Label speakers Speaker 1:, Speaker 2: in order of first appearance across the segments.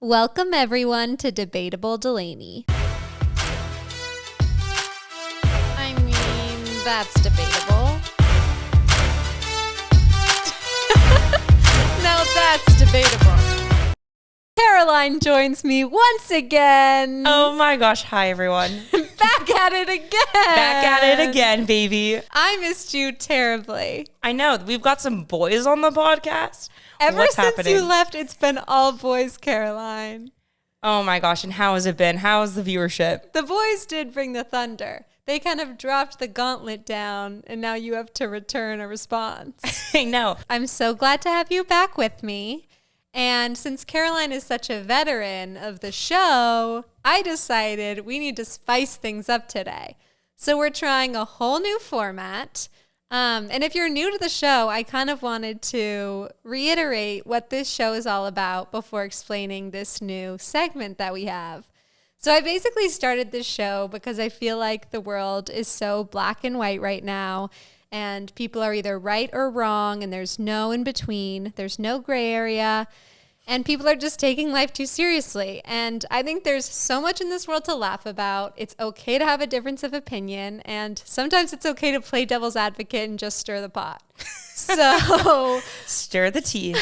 Speaker 1: Welcome, everyone, to Debatable Delaney. I mean, that's debatable. Now that's debatable. Caroline joins me once again.
Speaker 2: Oh my gosh. Hi, everyone.
Speaker 1: Back at it again.
Speaker 2: Back at it again, baby.
Speaker 1: I missed you terribly.
Speaker 2: I know. We've got some boys on the podcast.
Speaker 1: Ever
Speaker 2: What's
Speaker 1: since
Speaker 2: happening?
Speaker 1: you left, it's been all boys, Caroline.
Speaker 2: Oh my gosh. And how has it been? How's the viewership?
Speaker 1: The boys did bring the thunder. They kind of dropped the gauntlet down, and now you have to return a response.
Speaker 2: I know.
Speaker 1: I'm so glad to have you back with me. And since Caroline is such a veteran of the show, I decided we need to spice things up today. So we're trying a whole new format. And if you're new to the show, I kind of wanted to reiterate what this show is all about before explaining this new segment that we have. So I basically started this show because I feel like the world is so black and white right now, and people are either right or wrong, and there's no in between. There's no gray area, and people are just taking life too seriously. And I think there's so much in this world to laugh about. It's okay to have a difference of opinion, and sometimes it's okay to play devil's advocate and just stir the pot. So
Speaker 2: Stir the tea.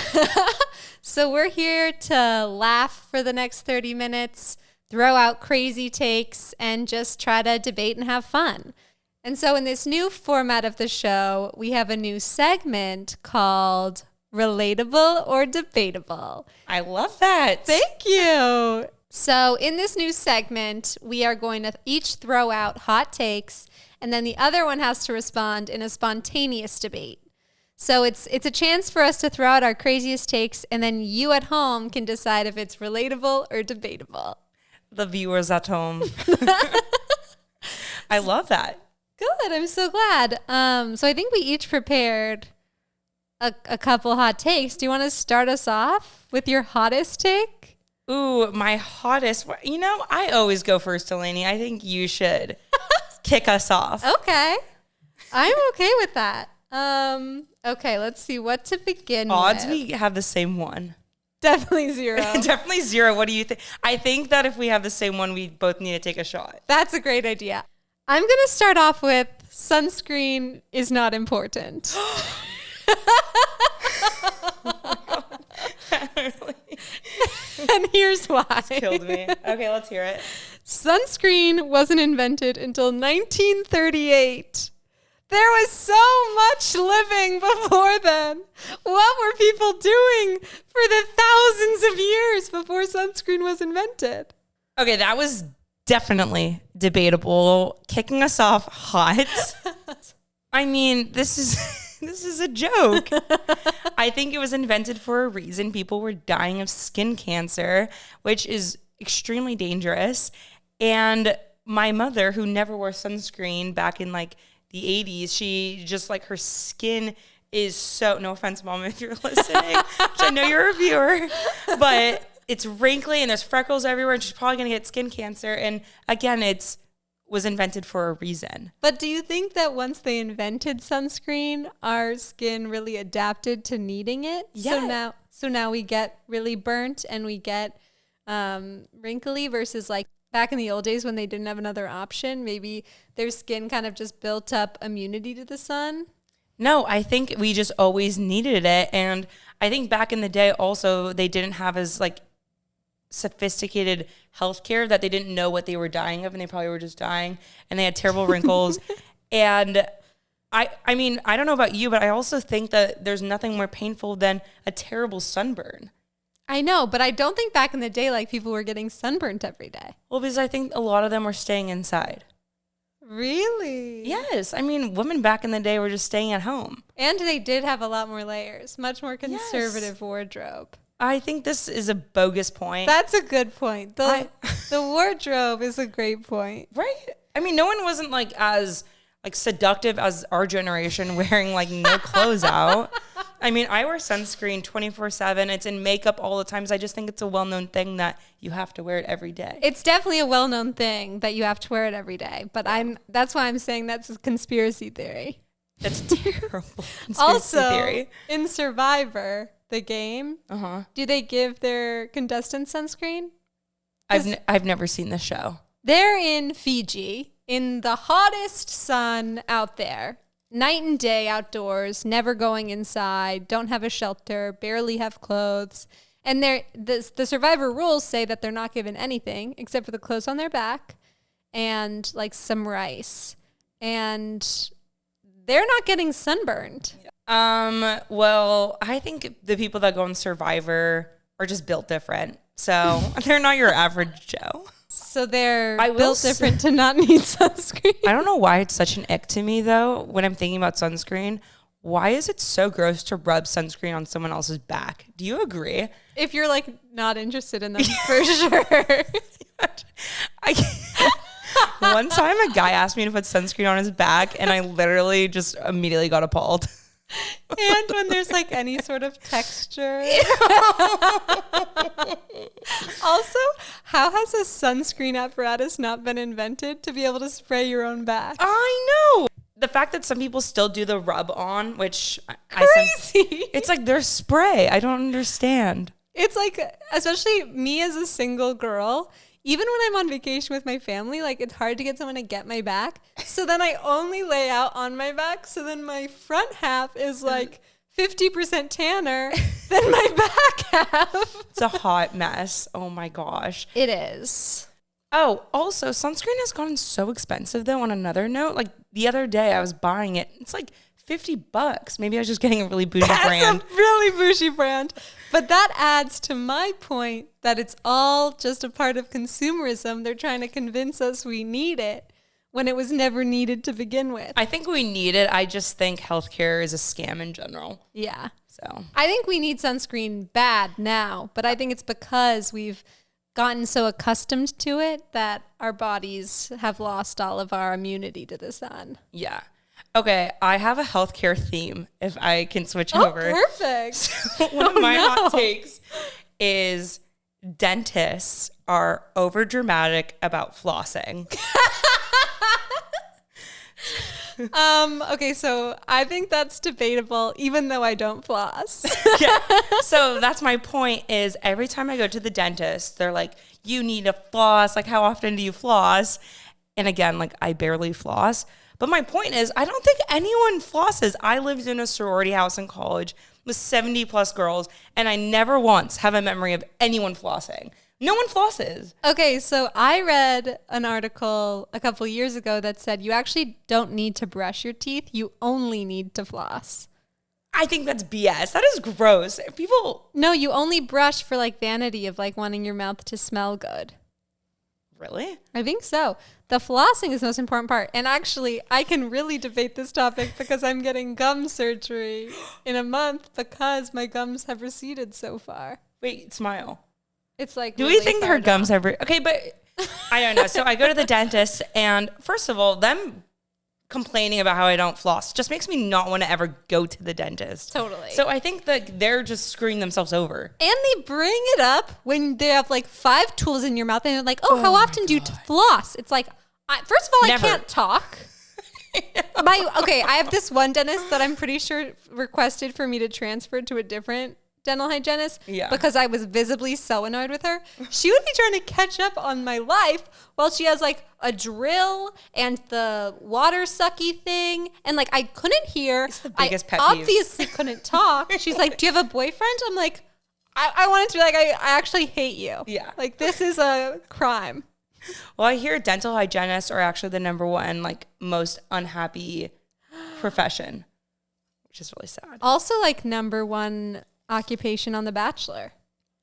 Speaker 1: So we're here to laugh for the next 30 minutes, throw out crazy takes, and just try to debate and have fun. And so in this new format of the show, we have a new segment called Relatable or Debatable.
Speaker 2: I love that.
Speaker 1: Thank you. So in this new segment, we are going to each throw out hot takes, and then the other one has to respond in a spontaneous debate. So it's a chance for us to throw out our craziest takes, and then you at home can decide if it's relatable or debatable.
Speaker 2: The viewers at home. I love that.
Speaker 1: Good. I'm so glad. So I think we each prepared a couple hot takes. Do you want to start us off with your hottest take?
Speaker 2: Ooh, my hottest. You know, I always go first, Delaney. I think you should kick us off.
Speaker 1: Okay. I'm okay with that. Okay, let's see what to begin
Speaker 2: Odds
Speaker 1: with.
Speaker 2: we have the same one.
Speaker 1: Definitely zero.
Speaker 2: Definitely zero. What do you think? I think that if we have the same one, we both need to take a shot.
Speaker 1: That's a great idea. I'm going to start off with sunscreen is not important. And here's why.
Speaker 2: Killed me. Okay, let's hear it.
Speaker 1: Sunscreen wasn't invented until 1938. There was so much living before then. What were people doing for the thousands of years before sunscreen was invented?
Speaker 2: Okay, that was definitely kicking us off hot. I mean, this is a joke. I think it was invented for a reason. People were dying of skin cancer, which is extremely dangerous. And my mother, who never wore sunscreen back in like the 80s, she just like her skin is so, no offense, Mom, if you're listening, which I know you're a viewer, but it's wrinkly and there's freckles everywhere and she's probably going to get skin cancer. And again, was invented for a reason.
Speaker 1: But do you think that once they invented sunscreen, our skin really adapted to needing it?
Speaker 2: Yeah.
Speaker 1: So now we get really burnt and we get wrinkly versus like back in the old days when they didn't have another option. Maybe their skin kind of just built up immunity to the sun.
Speaker 2: No, I think we just always needed it. And I think back in the day also they didn't have as like sophisticated healthcare, that they didn't know what they were dying of, and they probably were just dying and they had terrible wrinkles. And I mean, I don't know about you, but I also think that there's nothing more painful than a terrible sunburn.
Speaker 1: I know, but I don't think back in the day like people were getting sunburnt every day.
Speaker 2: Well, because I think a lot of them were staying inside.
Speaker 1: Really?
Speaker 2: Yes. I mean, women back in the day were just staying at home.
Speaker 1: And they did have a lot more layers, much more conservative wardrobe.
Speaker 2: I think this is a bogus point.
Speaker 1: That's a good point. The wardrobe is a great point.
Speaker 2: Right? I mean, no one wasn't like as like seductive as our generation wearing like no clothes out. I mean, I wear sunscreen 24/7. It's in makeup all the time. So I just think it's a well-known thing that you have to wear it every day.
Speaker 1: It's definitely a well-known thing that you have to wear it every day. But that's why I'm saying that's a conspiracy theory.
Speaker 2: That's terrible.
Speaker 1: Also, in Survivor, the game, do they give their contestants sunscreen?
Speaker 2: I've never seen this show.
Speaker 1: They're in Fiji in the hottest sun out there, night and day outdoors, never going inside, don't have a shelter, barely have clothes. And the Survivor rules say that they're not given anything except for the clothes on their back and like some rice. And they're not getting sunburned.
Speaker 2: Well, I think the people that go on Survivor are just built different. So they're not your average Joe.
Speaker 1: So they're built different to not need sunscreen.
Speaker 2: I don't know why it's such an ick to me, though, when I'm thinking about sunscreen. Why is it so gross to rub sunscreen on someone else's back? Do you agree?
Speaker 1: If you're, like, not interested in them, for sure.
Speaker 2: One time, a guy asked me to put sunscreen on his back, and I literally just immediately got appalled.
Speaker 1: And when there's like any sort of texture. Also, how has a sunscreen apparatus not been invented to be able to spray your own back?
Speaker 2: I know. The fact that some people still do the rub on, which
Speaker 1: crazy.
Speaker 2: It's like their spray. I don't understand.
Speaker 1: It's like, especially me as a single girl, even when I'm on vacation with my family, like it's hard to get someone to get my back. So then I only lay out on my back. So then my front half is like 50% tanner than my back half.
Speaker 2: It's a hot mess. Oh my gosh.
Speaker 1: It is.
Speaker 2: Oh, also sunscreen has gotten so expensive though. On another note, like the other day I was buying it. It's like $50. Maybe I was just getting a really bougie brand.
Speaker 1: That's a really bougie brand. But that adds to my point that it's all just a part of consumerism. They're trying to convince us we need it when it was never needed to begin with.
Speaker 2: I think we need it. I just think healthcare is a scam in general.
Speaker 1: Yeah.
Speaker 2: So
Speaker 1: I think we need sunscreen bad now, but I think it's because we've gotten so accustomed to it that our bodies have lost all of our immunity to the sun.
Speaker 2: Yeah. Okay, I have a healthcare theme if I can switch over.
Speaker 1: Perfect.
Speaker 2: So one of my hot takes is dentists are over dramatic about flossing.
Speaker 1: Okay, so I think that's debatable, even though I don't floss.
Speaker 2: Yeah. So that's my point is every time I go to the dentist, they're like, you need to floss. Like, how often do you floss? And again, like I barely floss. But my point is, I don't think anyone flosses. I lived in a sorority house in college with 70 plus girls, and I never once have a memory of anyone flossing. No one flosses.
Speaker 1: Okay, so I read an article a couple years ago that said you actually don't need to brush your teeth. You only need to floss.
Speaker 2: I think that's BS. That is gross. People...
Speaker 1: No, you only brush for like vanity of like wanting your mouth to smell good.
Speaker 2: Really?
Speaker 1: I think so. The flossing is the most important part. And actually, I can really debate this topic because I'm getting gum surgery in a month because my gums have receded so far.
Speaker 2: Wait, smile.
Speaker 1: It's like,
Speaker 2: do
Speaker 1: really
Speaker 2: we think her gums have... Okay, but I don't know. So I go to the dentist and first of all, them complaining about how I don't floss just makes me not want to ever go to the dentist.
Speaker 1: Totally.
Speaker 2: So I think that they're just screwing themselves over.
Speaker 1: And they bring it up when they have like 5 tools in your mouth and they're like, oh how often do you floss? It's like, first of all,
Speaker 2: Never.
Speaker 1: I can't talk. I have this one dentist that I'm pretty sure requested for me to transfer to a different dental hygienist because I was visibly so annoyed with her. She would be trying to catch up on my life while she has like a drill and the water sucky thing. And like I couldn't hear.
Speaker 2: It's the biggest pet peeve.
Speaker 1: Obviously couldn't talk. She's like, do you have a boyfriend? I'm like, I wanted to be like, I actually hate you.
Speaker 2: Yeah.
Speaker 1: Like this is a crime.
Speaker 2: Well, I hear dental hygienists are actually the number one, like most unhappy profession, which is really sad.
Speaker 1: Also like number one occupation on The Bachelor.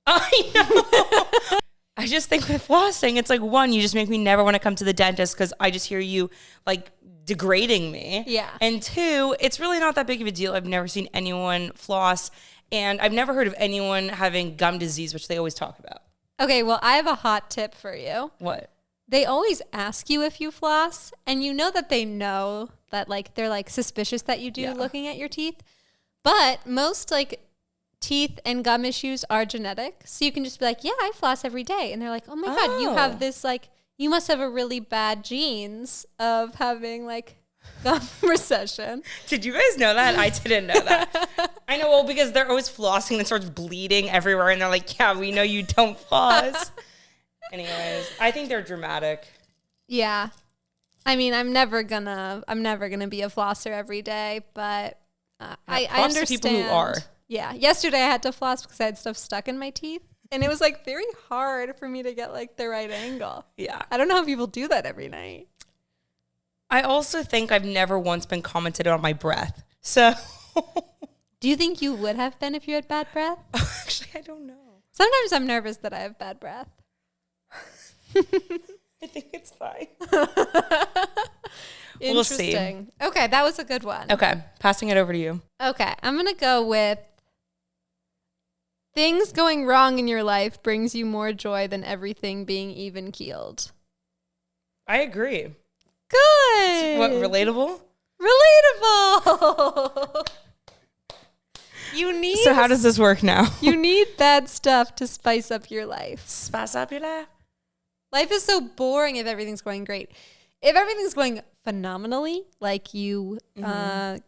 Speaker 2: I know. I just think with flossing, it's like one, you just make me never want to come to the dentist because I just hear you like degrading me.
Speaker 1: Yeah.
Speaker 2: And two, it's really not that big of a deal. I've never seen anyone floss, and I've never heard of anyone having gum disease, which they always talk about.
Speaker 1: Okay, well, I have a hot tip for you.
Speaker 2: What?
Speaker 1: They always ask you if you floss, and you know that they know that like they're like suspicious that you do looking at your teeth. But most like teeth and gum issues are genetic. So you can just be like, yeah, I floss every day. And they're like, oh my God, you have this like, you must have a really bad genes of having like recession.
Speaker 2: Did you guys know that? I didn't know that. I know, well, because they're always flossing and it starts bleeding everywhere. And they're like, yeah, we know you don't floss. Anyways, I think they're dramatic.
Speaker 1: Yeah. I mean, I'm never gonna be a flosser every day, but I understand
Speaker 2: people who are.
Speaker 1: Yeah. Yesterday I had to floss because I had stuff stuck in my teeth. And it was like very hard for me to get like the right angle.
Speaker 2: Yeah.
Speaker 1: I don't know how people do that every night.
Speaker 2: I also think I've never once been commented on my breath. So.
Speaker 1: Do you think you would have been if you had bad breath?
Speaker 2: Actually, I don't know.
Speaker 1: Sometimes I'm nervous that I have bad breath.
Speaker 2: I think it's fine. We'll see.
Speaker 1: Interesting. Okay, that was a good one.
Speaker 2: Okay, passing it over to you.
Speaker 1: Okay, I'm going to go with things going wrong in your life brings you more joy than everything being even keeled.
Speaker 2: I agree.
Speaker 1: Good.
Speaker 2: What, relatable?
Speaker 1: Relatable.
Speaker 2: So how does this work now?
Speaker 1: You need bad stuff to spice up your life.
Speaker 2: Spice up your life?
Speaker 1: Life is so boring if everything's going great. If everything's going phenomenally, like you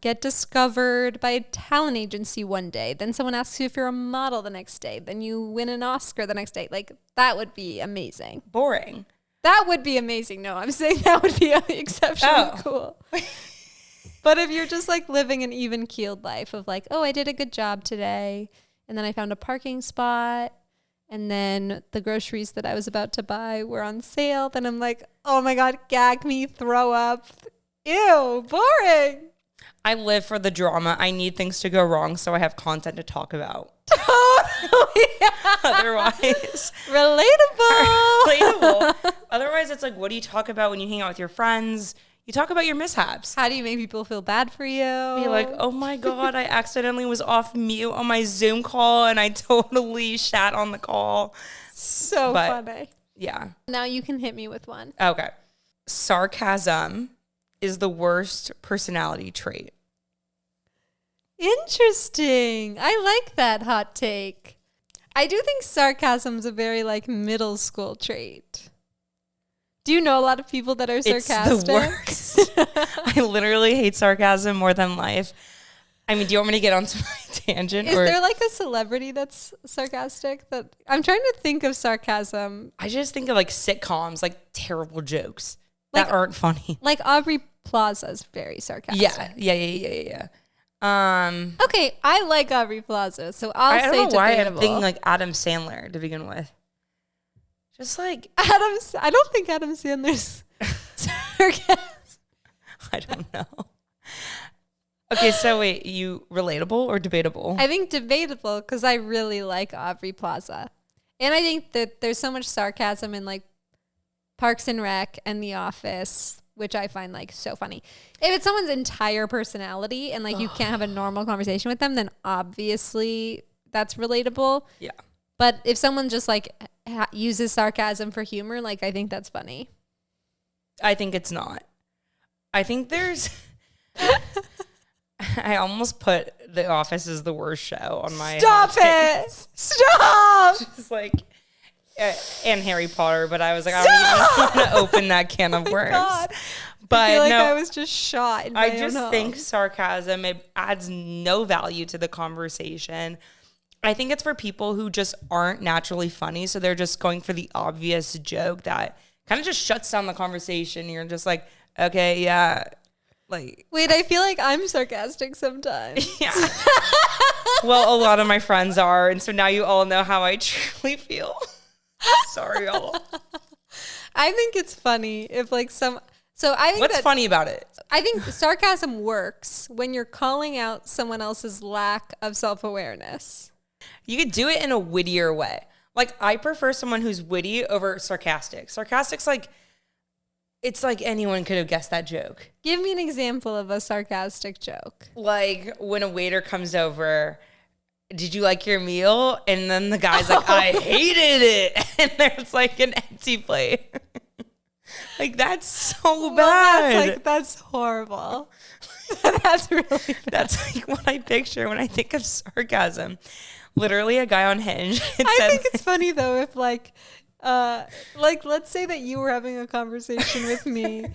Speaker 1: get discovered by a talent agency one day, then someone asks you if you're a model the next day, then you win an Oscar the next day. Like, that would be amazing.
Speaker 2: Boring.
Speaker 1: That would be amazing. No, I'm saying that would be exceptionally cool. But if you're just like living an even keeled life of like, oh, I did a good job today, and then I found a parking spot, and then the groceries that I was about to buy were on sale, then I'm like, oh my God, gag me, throw up. Ew, boring.
Speaker 2: I live for the drama. I need things to go wrong so I have content to talk about.
Speaker 1: Totally.
Speaker 2: Otherwise.
Speaker 1: Relatable.
Speaker 2: Otherwise, it's like, what do you talk about when you hang out with your friends? You talk about your mishaps.
Speaker 1: How do you make people feel bad for you?
Speaker 2: Be like, oh my God, I accidentally was off mute on my Zoom call and I totally shat on the call.
Speaker 1: So funny.
Speaker 2: Yeah.
Speaker 1: Now you can hit me with one.
Speaker 2: Okay. Sarcasm is the worst personality trait.
Speaker 1: Interesting. I like that hot take. I do think sarcasm's a very like middle school trait. Do you know a lot of people that are sarcastic?
Speaker 2: It's the worst. I literally hate sarcasm more than life. I mean, do you want me to get onto my tangent?
Speaker 1: Is there like a celebrity that's sarcastic? That I'm trying to think of sarcasm.
Speaker 2: I just think of like sitcoms, like terrible jokes
Speaker 1: like,
Speaker 2: that aren't funny.
Speaker 1: Like Aubrey Plaza's very sarcastic.
Speaker 2: Yeah.
Speaker 1: Okay, I like Aubrey Plaza, so I
Speaker 2: don't know
Speaker 1: Debatable.
Speaker 2: why I'm thinking like Adam Sandler to begin with. Just like
Speaker 1: I don't think Adam Sandler's sarcasm.
Speaker 2: I don't know. Okay, so wait, you relatable or debatable?
Speaker 1: I think debatable because I really like Aubrey Plaza. And I think that there's so much sarcasm in like Parks and Rec and The Office, which I find like so funny. If it's someone's entire personality and like you can't have a normal conversation with them, then obviously that's relatable.
Speaker 2: Yeah.
Speaker 1: But if someone just like uses sarcasm for humor, like I think that's funny.
Speaker 2: I think it's not. I think there's... I almost put The Office as the worst show on my...
Speaker 1: Stop it! Stop!
Speaker 2: Just like... and Harry Potter, but I was like, I don't even want to open that can of worms.
Speaker 1: God.
Speaker 2: But
Speaker 1: I feel like
Speaker 2: no,
Speaker 1: I was just shot in my
Speaker 2: I just
Speaker 1: own
Speaker 2: think
Speaker 1: home.
Speaker 2: sarcasm, it adds no value to the conversation. I think it's for people who just aren't naturally funny, so they're just going for the obvious joke that kind of just shuts down the conversation. You're just like, okay, yeah. Like,
Speaker 1: wait, I feel like I'm sarcastic sometimes.
Speaker 2: Yeah. Well, a lot of my friends are, and so now you all know how I truly feel. Sorry, y'all.
Speaker 1: I think it's funny if like so I think
Speaker 2: what's funny about it?
Speaker 1: I think sarcasm works when you're calling out someone else's lack of self-awareness.
Speaker 2: You could do it in a wittier way. Like, I prefer someone who's witty over sarcastic. Sarcastic's like, it's like anyone could have guessed that joke.
Speaker 1: Give me an example of a sarcastic joke.
Speaker 2: Like when a waiter comes over, did you like your meal? And then the guy's like, I hated it. And there's like an empty plate. Like, that's so bad.
Speaker 1: That's horrible. That's really bad.
Speaker 2: That's like what I picture when I think of sarcasm. Literally a guy on Hinge.
Speaker 1: I think it's funny though if like let's say that you were having a conversation with me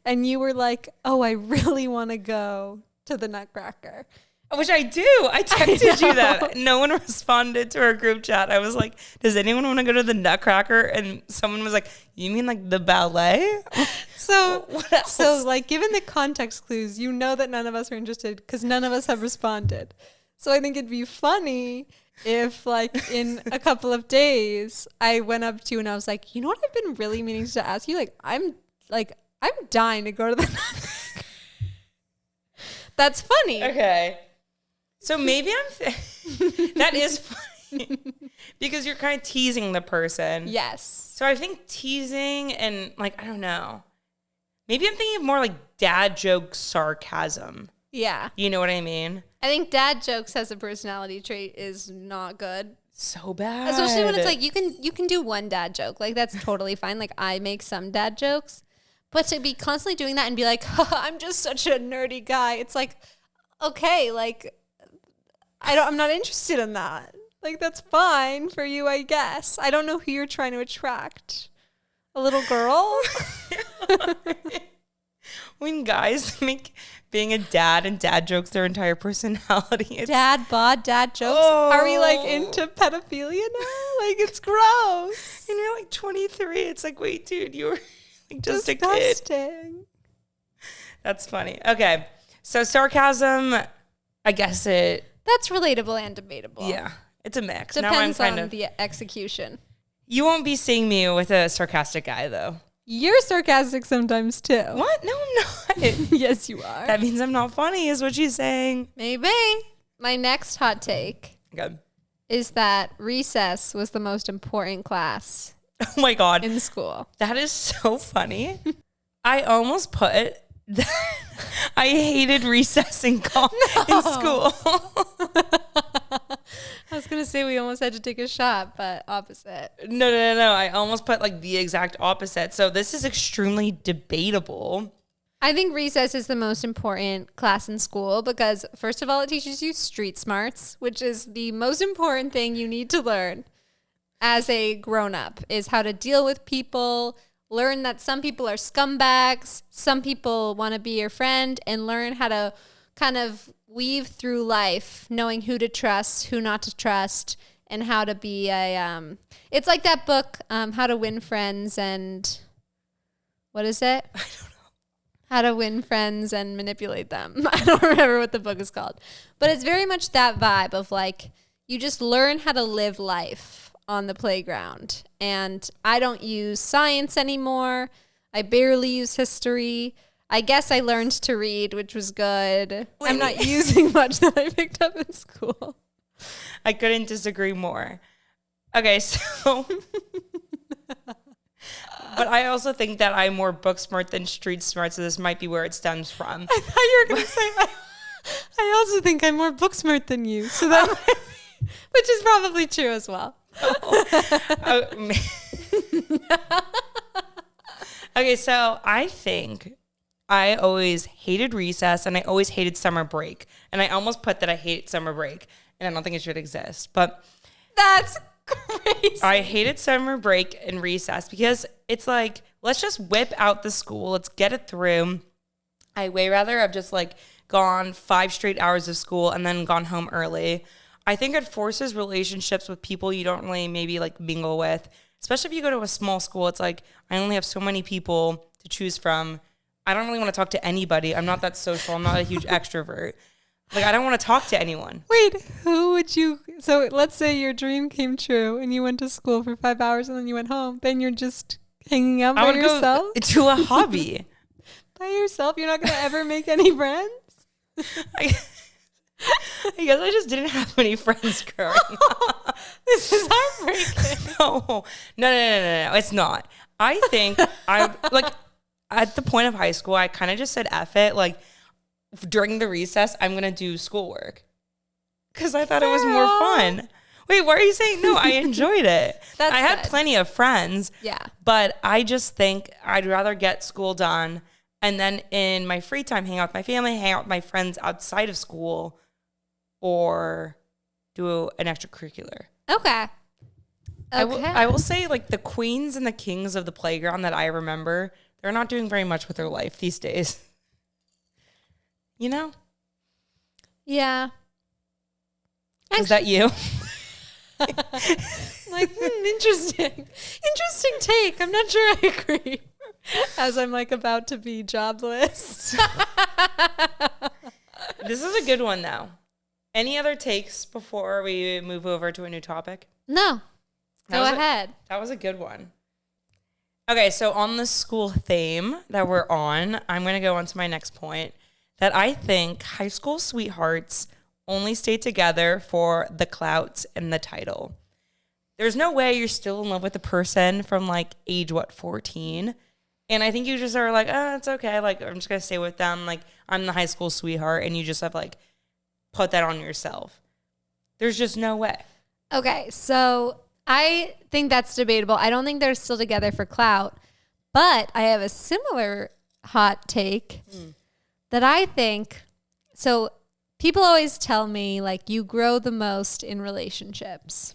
Speaker 1: and you were like, oh, I really want to go to the Nutcracker.
Speaker 2: Which I do. I texted you that. No one responded to our group chat. I was like, does anyone want to go to the Nutcracker? And someone was like, you mean like the ballet?
Speaker 1: So,
Speaker 2: what else?
Speaker 1: So like, given the context clues, you know that none of us are interested because none of us have responded. So I think it'd be funny if like in a couple of days, I went up to you and I was like, you know what I've been really meaning to ask you? I'm dying to go to the Nutcracker. That's funny.
Speaker 2: Okay. So maybe that is funny because you're kind of teasing the person.
Speaker 1: Yes.
Speaker 2: So I think teasing and like, I don't know. Maybe I'm thinking of more like dad joke sarcasm.
Speaker 1: Yeah.
Speaker 2: You know what I mean?
Speaker 1: I think dad jokes as a personality trait is not good.
Speaker 2: So bad.
Speaker 1: Especially when it's like you can do one dad joke. Like that's totally fine. Like I make some dad jokes. But to be constantly doing that and be like, I'm just such a nerdy guy. It's like, okay, like I'm not interested in that. Like that's fine for you, I guess. I don't know who you're trying to attract. A little girl?
Speaker 2: When guys make being a dad and dad jokes their entire personality.
Speaker 1: Dad bod, dad jokes?
Speaker 2: Oh.
Speaker 1: Are we like into pedophilia now? Like it's gross.
Speaker 2: And you're like 23. It's like, wait, dude, you were like just
Speaker 1: Disgusting.
Speaker 2: a kid. That's funny. Okay. So sarcasm, I guess
Speaker 1: That's relatable and debatable.
Speaker 2: Yeah. It's a mix.
Speaker 1: Depends on the execution.
Speaker 2: You won't be seeing me with a sarcastic guy, though.
Speaker 1: You're sarcastic sometimes, too.
Speaker 2: What? No, I'm not.
Speaker 1: Yes, you are.
Speaker 2: That means I'm not funny, is what she's saying.
Speaker 1: Maybe. My next hot take is that recess was the most important class
Speaker 2: Oh, my God.
Speaker 1: in school.
Speaker 2: That is so funny. I almost put that I hated recess in school.
Speaker 1: I was going to say we almost had to take a shot, but opposite.
Speaker 2: No. I almost put like the exact opposite. So this is extremely debatable.
Speaker 1: I think recess is the most important class in school because, first of all, it teaches you street smarts, which is the most important thing you need to learn as a grown-up, is how to deal with people, learn that some people are scumbags, some people want to be your friend, and learn how to kind of weave through life, knowing who to trust, who not to trust, and how to be it's like that book, How to Win Friends and what is it?
Speaker 2: I don't know.
Speaker 1: How to Win Friends and Manipulate Them. I don't remember what the book is called. But it's very much that vibe of like, you just learn how to live life on the playground. And I don't use science anymore. I barely use history. I guess I learned to read, which was good. I'm not using much that I picked up in school.
Speaker 2: I couldn't disagree more. Okay, so... But I also think that I'm more book smart than street smart, so this might be where it stems from.
Speaker 1: I thought you were going to say, I also think I'm more book smart than you. So that which is probably true as well.
Speaker 2: Okay, so I think I always hated recess and I always hated summer break. And I almost put that I hate summer break, and I don't think it should exist. But
Speaker 1: that's crazy.
Speaker 2: I hated summer break and recess because it's like, let's just whip out the school. Let's get it through. I way rather have just like gone 5 straight hours of school and then gone home early. I think it forces relationships with people you don't really maybe like mingle with, especially if you go to a small school. It's like, I only have so many people to choose from. I don't really want to talk to anybody. I'm not that social. I'm not a huge extrovert. Like, I don't want to talk to anyone.
Speaker 1: Wait, who would you... So let's say your dream came true and you went to school for 5 hours and then you went home. Then you're just hanging out by yourself?
Speaker 2: Go to a hobby.
Speaker 1: By yourself? You're not going to ever make any friends?
Speaker 2: I guess I just didn't have any friends growing up.
Speaker 1: This is heartbreaking.
Speaker 2: No. It's not. I think like at the point of high school, I kind of just said F it. Like, during the recess, I'm going to do schoolwork because I thought it was more fun. Wait, why are you saying no? I enjoyed it. I had plenty of friends.
Speaker 1: Yeah.
Speaker 2: But I just think I'd rather get school done and then in my free time, hang out with my family, hang out with my friends outside of school, or do an extracurricular.
Speaker 1: Okay.
Speaker 2: I will say, like, the queens and the kings of the playground that I remember they're not doing very much with their life these days. You know?
Speaker 1: Yeah.
Speaker 2: Is that you?
Speaker 1: Like, interesting. Interesting take. I'm not sure I agree. As I'm like about to be jobless.
Speaker 2: This is a good one, though. Any other takes before we move over to a new topic?
Speaker 1: No. Go ahead.
Speaker 2: That was a good one. Okay, so on the school theme that we're on, I'm going to go on to my next point, that I think high school sweethearts only stay together for the clout and the title. There's no way you're still in love with a person from like age, 14? And I think you just are like, oh, it's okay. Like, I'm just going to stay with them. Like, I'm the high school sweetheart. And you just have like put that on yourself. There's just no way.
Speaker 1: Okay, so I think that's debatable. I don't think they're still together for clout, but I have a similar hot take that I think, so people always tell me like you grow the most in relationships.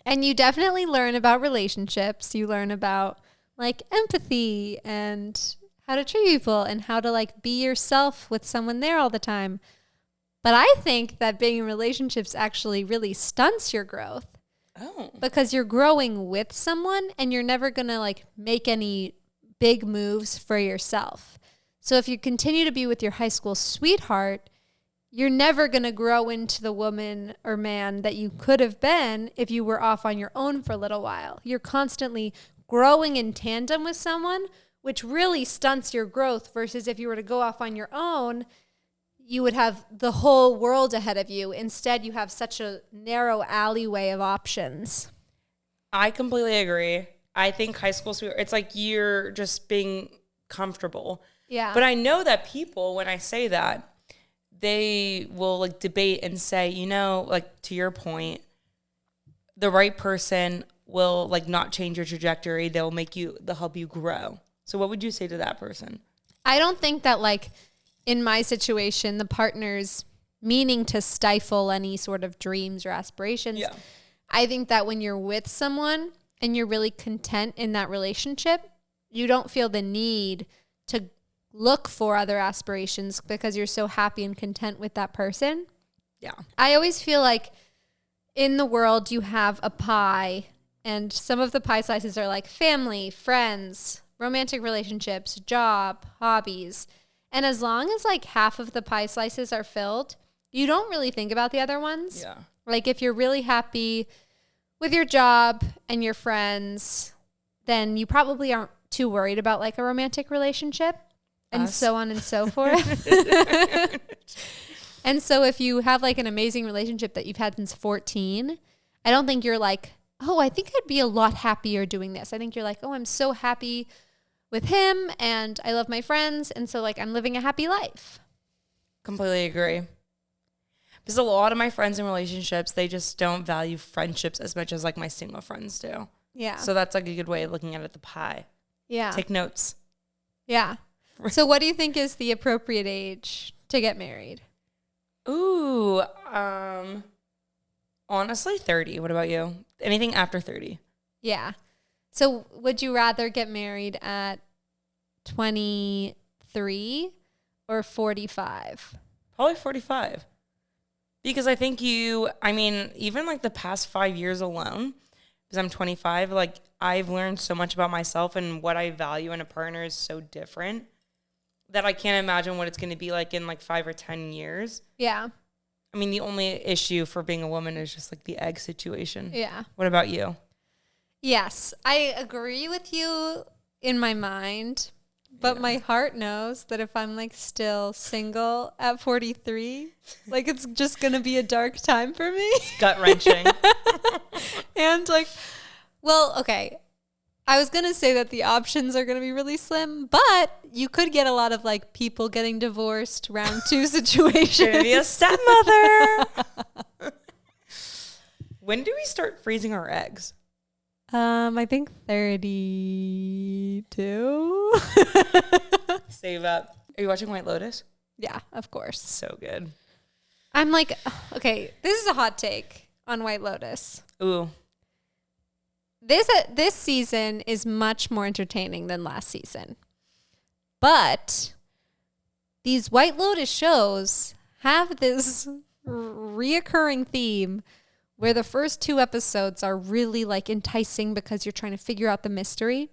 Speaker 1: And you definitely learn about relationships. You learn about like empathy and how to treat people and how to like be yourself with someone there all the time. But I think that being in relationships actually really stunts your growth.
Speaker 2: Oh.
Speaker 1: Because you're growing with someone and you're never going to like make any big moves for yourself. So if you continue to be with your high school sweetheart, you're never going to grow into the woman or man that you could have been if you were off on your own for a little while. You're constantly growing in tandem with someone, which really stunts your growth versus if you were to go off on your own, you would have the whole world ahead of you. Instead, you have such a narrow alleyway of options.
Speaker 2: I completely agree. I think high school sweetheart, it's like you're just being comfortable.
Speaker 1: Yeah.
Speaker 2: But I know that people, when I say that, they will like debate and say, you know, like to your point, the right person will like not change your trajectory. They'll help you grow. So what would you say to that person?
Speaker 1: I don't think that like in my situation, the partner's meaning to stifle any sort of dreams or aspirations.
Speaker 2: Yeah.
Speaker 1: I think that when you're with someone and you're really content in that relationship, you don't feel the need to look for other aspirations because you're so happy and content with that person.
Speaker 2: Yeah.
Speaker 1: I always feel like in the world you have a pie and some of the pie slices are like family, friends, romantic relationships, job, hobbies. And as long as like half of the pie slices are filled, you don't really think about the other ones.
Speaker 2: Yeah.
Speaker 1: Like if you're really happy with your job and your friends, then you probably aren't too worried about like a romantic relationship. And so on and so forth. And so if you have like an amazing relationship that you've had since 14, I don't think you're like, oh, I think I'd be a lot happier doing this. I think you're like, oh, I'm so happy with him and I love my friends. And so like I'm living a happy life.
Speaker 2: Completely agree. Because a lot of my friends in relationships, they just don't value friendships as much as like my single friends do.
Speaker 1: Yeah.
Speaker 2: So that's like a good way of looking at it, the pie.
Speaker 1: Yeah.
Speaker 2: Take notes.
Speaker 1: Yeah. So what do you think is the appropriate age to get married?
Speaker 2: Ooh, honestly, 30. What about you? Anything after 30?
Speaker 1: Yeah. So would you rather get married at 23 or 45?
Speaker 2: Probably 45. Because I think even like the past 5 years alone, because I'm 25, like I've learned so much about myself and what I value in a partner is so different that I can't imagine what it's going to be like in like 5 or 10 years.
Speaker 1: Yeah.
Speaker 2: I mean, the only issue for being a woman is just like the egg situation.
Speaker 1: Yeah.
Speaker 2: What about you?
Speaker 1: Yes, I agree with you in my mind, but my heart knows that if I'm like still single at 43, like it's just going to be a dark time for me.
Speaker 2: Gut wrenching.
Speaker 1: And like, well, okay. I was going to say that the options are going to be really slim, but you could get a lot of like people getting divorced, round 2 situations.
Speaker 2: Gonna be a stepmother. When do we start freezing our eggs?
Speaker 1: I think 32.
Speaker 2: Save up. Are you watching White Lotus?
Speaker 1: Yeah, of course.
Speaker 2: So good.
Speaker 1: I'm like, okay, this is a hot take on White Lotus.
Speaker 2: Ooh.
Speaker 1: This season is much more entertaining than last season. But these White Lotus shows have this reoccurring theme where the first 2 episodes are really like enticing because you're trying to figure out the mystery.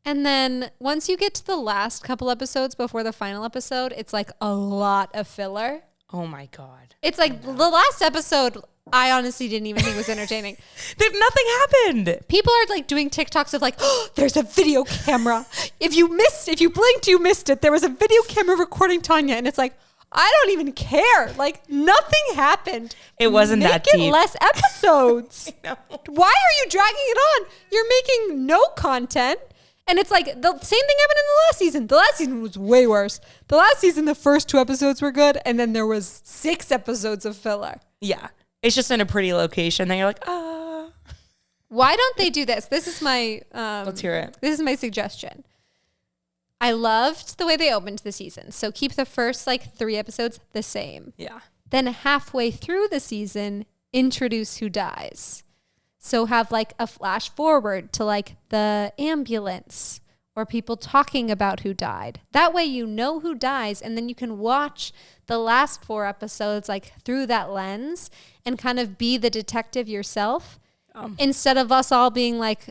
Speaker 1: And then once you get to the last couple episodes before the final episode, it's like a lot of filler.
Speaker 2: Oh my God.
Speaker 1: It's like the last episode, I honestly didn't even think was entertaining.
Speaker 2: Nothing happened.
Speaker 1: People are like doing TikToks of like, oh, there's a video camera. If you blinked, you missed it. There was a video camera recording Tanya. And it's like, I don't even care. Like nothing happened.
Speaker 2: It wasn't that deep.
Speaker 1: Make it less episodes.
Speaker 2: I know.
Speaker 1: Why are you dragging it on? You're making no content. And it's like the same thing happened in the last season. The last season was way worse. The last season, the first 2 episodes were good. And then there was 6 episodes of filler.
Speaker 2: Yeah. It's just in a pretty location. Then you're like, ah.
Speaker 1: Why don't they do this? This is my...
Speaker 2: Let's hear it.
Speaker 1: This is my suggestion. I loved the way they opened the season. So keep the first like 3 episodes the same.
Speaker 2: Yeah.
Speaker 1: Then halfway through the season, introduce who dies. So have like a flash forward to like the ambulance or people talking about who died. That way you know who dies and then you can watch the last 4 episodes like through that lens and kind of be the detective yourself instead of us all being like,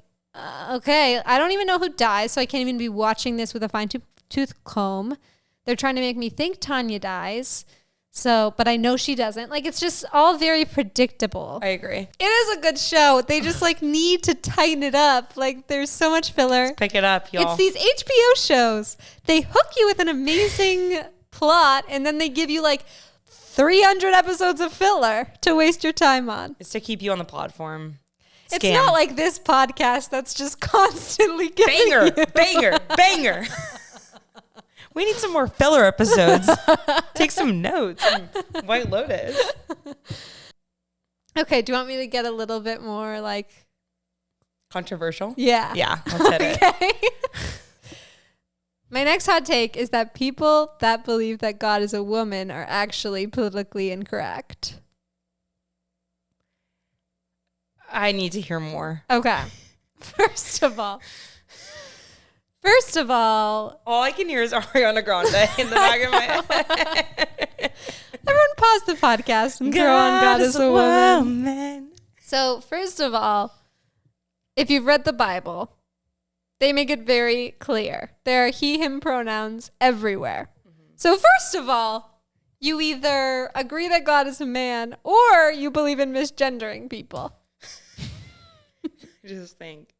Speaker 1: okay, I don't even know who dies, so I can't even be watching this with a fine-tooth comb. They're trying to make me think Tanya dies. So, but I know she doesn't. Like, it's just all very predictable.
Speaker 2: I agree.
Speaker 1: It is a good show. They just like need to tighten it up. Like, there's so much filler.
Speaker 2: Let's pick it up, y'all.
Speaker 1: It's these HBO shows. They hook you with an amazing plot, and then they give you like 300 episodes of filler to waste your time on.
Speaker 2: It's to keep you on the platform. Scam.
Speaker 1: It's not like this podcast that's just constantly giving
Speaker 2: banger. We need some more filler episodes. Take some notes. White Lotus.
Speaker 1: Okay, do you want me to get a little bit more like...
Speaker 2: Controversial?
Speaker 1: Yeah.
Speaker 2: Yeah, let's hit it.
Speaker 1: Okay. My next hot take is that people that believe that God is a woman are actually politically incorrect.
Speaker 2: I need to hear more.
Speaker 1: Okay. First of all,
Speaker 2: all I can hear is Ariana Grande in the back of my head.
Speaker 1: Everyone pause the podcast and throw on God is a woman. So first of all, if you've read the Bible, they make it very clear. There are he, him pronouns everywhere. Mm-hmm. So first of all, you either agree that God is a man or you believe in misgendering people.
Speaker 2: Just think.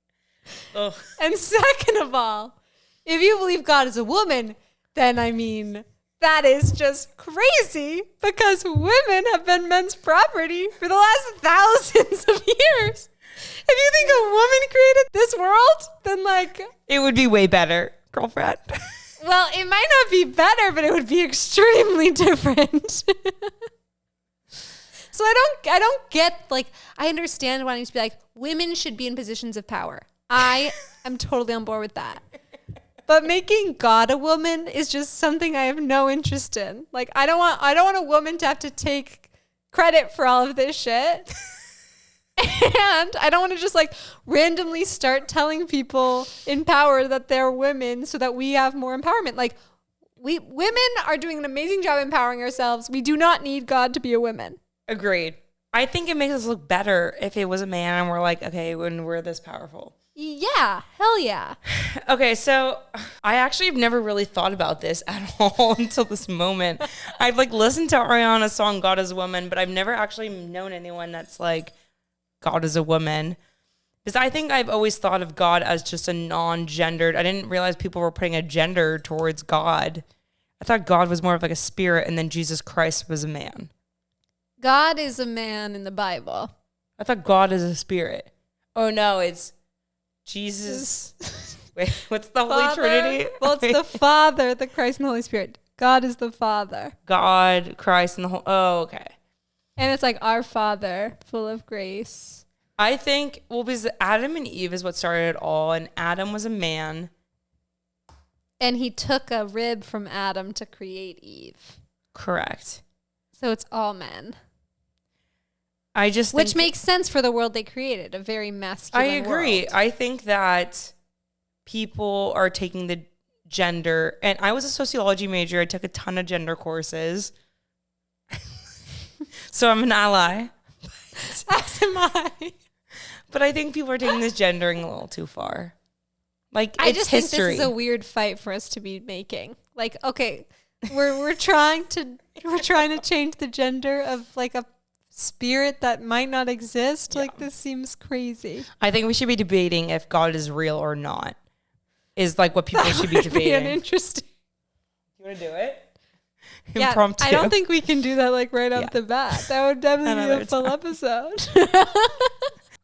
Speaker 2: Ugh.
Speaker 1: And second of all, if you believe God is a woman, then I mean, that is just crazy because women have been men's property for the last thousands of years. If you think a woman created this world, then like...
Speaker 2: It would be way better, girlfriend.
Speaker 1: Well, it might not be better, but it would be extremely different. So I don't get, like, I understand wanting to be like, women should be in positions of power. I am totally on board with that. But making God a woman is just something I have no interest in. Like, I don't want a woman to have to take credit for all of this shit. And I don't want to just like randomly start telling people in power that they're women so that we have more empowerment. Like, women are doing an amazing job empowering ourselves. We do not need God to be a woman.
Speaker 2: Agreed. I think it makes us look better if it was a man and we're like, okay, when we're this powerful.
Speaker 1: Yeah, hell yeah.
Speaker 2: Okay, so I actually have never really thought about this at all until this moment. I've like listened to Ariana's song God is a Woman, but I've never actually known anyone that's like God is a woman. Because I think I've always thought of God as just a non-gendered. I didn't realize people were putting a gender towards God. I thought God was more of like a spirit and then Jesus Christ was a man.
Speaker 1: God is a man in the Bible.
Speaker 2: I thought God is a spirit. Oh no, it's Jesus. Wait, what's the Holy Trinity?
Speaker 1: Well, it's the Father, the Christ, and the Holy Spirit. God is the Father.
Speaker 2: God, Christ, and the whole... Oh, okay.
Speaker 1: And it's like our Father, full of grace.
Speaker 2: I think, well, because Adam and Eve is what started it all, and Adam was a man.
Speaker 1: And he took a rib from Adam to create Eve.
Speaker 2: Correct.
Speaker 1: So it's all men.
Speaker 2: I just
Speaker 1: Which makes sense for the world they created, a very masculine
Speaker 2: I agree.
Speaker 1: world.
Speaker 2: I think that people are taking the gender. And I was a sociology major. I took a ton of gender courses. So I'm an ally.
Speaker 1: As am I.
Speaker 2: But I think people are taking this gendering a little too far. Like,
Speaker 1: I
Speaker 2: it's
Speaker 1: just
Speaker 2: history.
Speaker 1: think this is a weird fight for us to be making. Like, okay, we're trying to change the gender of like a spirit that might not exist. Like, this seems crazy.
Speaker 2: I think we should be debating if God is real or not. Is like what people should be debating.
Speaker 1: An interesting.
Speaker 2: You want to do it?
Speaker 1: Yeah,
Speaker 2: Impromptu.
Speaker 1: I don't think we can do that like right off the bat. That would definitely be a full episode.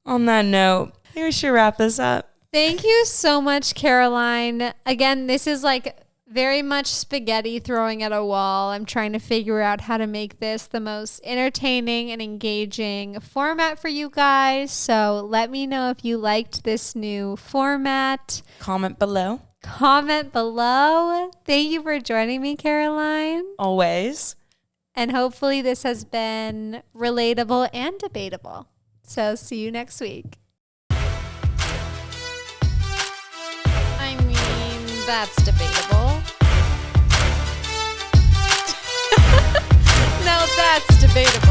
Speaker 2: On that note, I think we should wrap this up.
Speaker 1: Thank you so much, Caroline. Again, this is like very much spaghetti throwing at a wall. I'm trying to figure out how to make this the most entertaining and engaging format for you guys. So let me know if you liked this new format.
Speaker 2: Comment below.
Speaker 1: Comment below. Thank you for joining me, Caroline.
Speaker 2: Always.
Speaker 1: And hopefully this has been relatable and debatable. So see you next week. I mean, that's debatable. No, that's debatable.